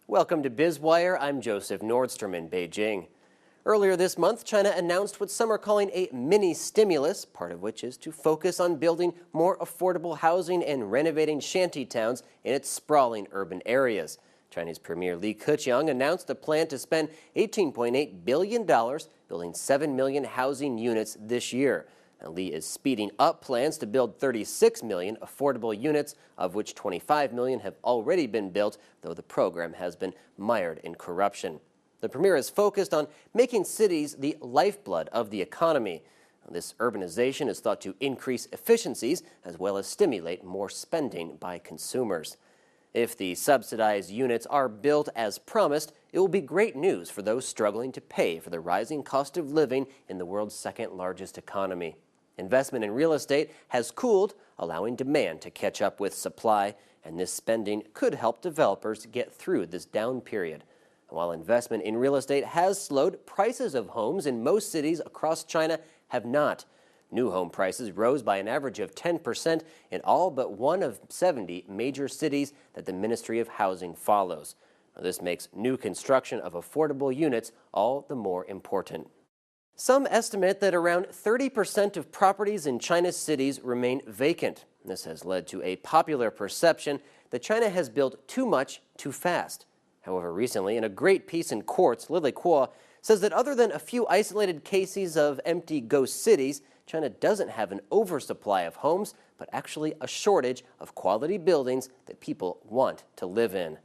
Welcome to Biz Wire. I'm Joseph Nordstrom in Beijing. Earlier this month, China announced what some are calling a mini stimulus, part of which is to focus on building more affordable housing and renovating shanty towns in its sprawling urban areas. Chinese Premier Li Keqiang announced a plan to spend $18.8 billion building 7 million housing units this year. Now, Li is speeding up plans to build 36 million affordable units, of which 25 million have already been built, though the program has been mired in corruption. The premier is focused on making cities the lifeblood of the economy. This urbanization is thought to increase efficiencies as well as stimulate more spending by consumers. If the subsidized units are built as promised, it will be great news for those struggling to pay for the rising cost of living in the world's second largest economy. Investment in real estate has cooled, allowing demand to catch up with supply, and this spending could help developers get through this down period. While investment in real estate has slowed, prices of homes in most cities across China have not. New home prices rose by an average of 10% in all but one of 70 major cities that the Ministry of Housing follows. This makes new construction of affordable units all the more important. Some estimate that around 30% of properties in China's cities remain vacant. This has led to a popular perception that China has built too much too fast. However, recently, in a great piece in Quartz, Li Keqiang says that other than a few isolated cases of empty ghost cities, China doesn't have an oversupply of homes, but actually a shortage of quality buildings that people want to live in.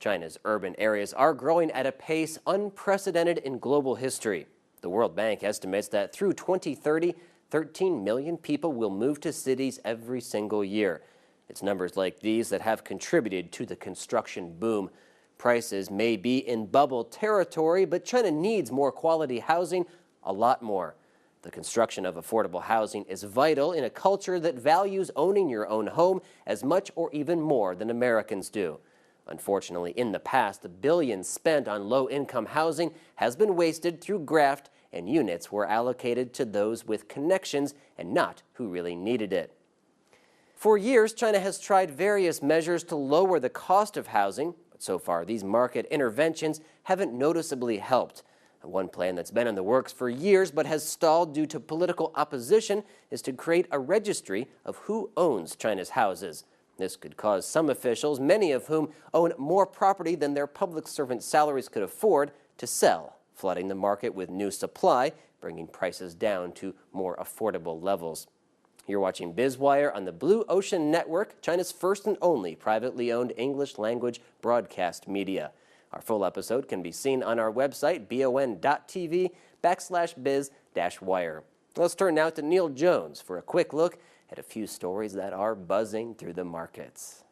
China's urban areas are growing at a pace unprecedented in global history. The World Bank estimates that through 2030, 13 million people will move to cities every single year. It's numbers like these that have contributed to the construction boom. Prices may be in bubble territory, but China needs more quality housing, a lot more. The construction of affordable housing is vital in a culture that values owning your own home as much or even more than Americans do. Unfortunately, in the past, the billions spent on low-income housing has been wasted through graft, and units were allocated to those with connections and not who really needed it. For years, China has tried various measures to lower the cost of housing, but so far these market interventions haven't noticeably helped. One plan that's been in the works for years but has stalled due to political opposition is to create a registry of who owns China's houses. This could cause some officials, many of whom own more property than their public servant salaries could afford, to sell, flooding the market with new supply, bringing prices down to more affordable levels. You're watching Biz Wire on the Blue Ocean Network, China's first and only privately owned English-language broadcast media. Our full episode can be seen on our website, BONTV/biz-wire. Let's turn now to Neil Jones for a quick look at a few stories that are buzzing through the markets.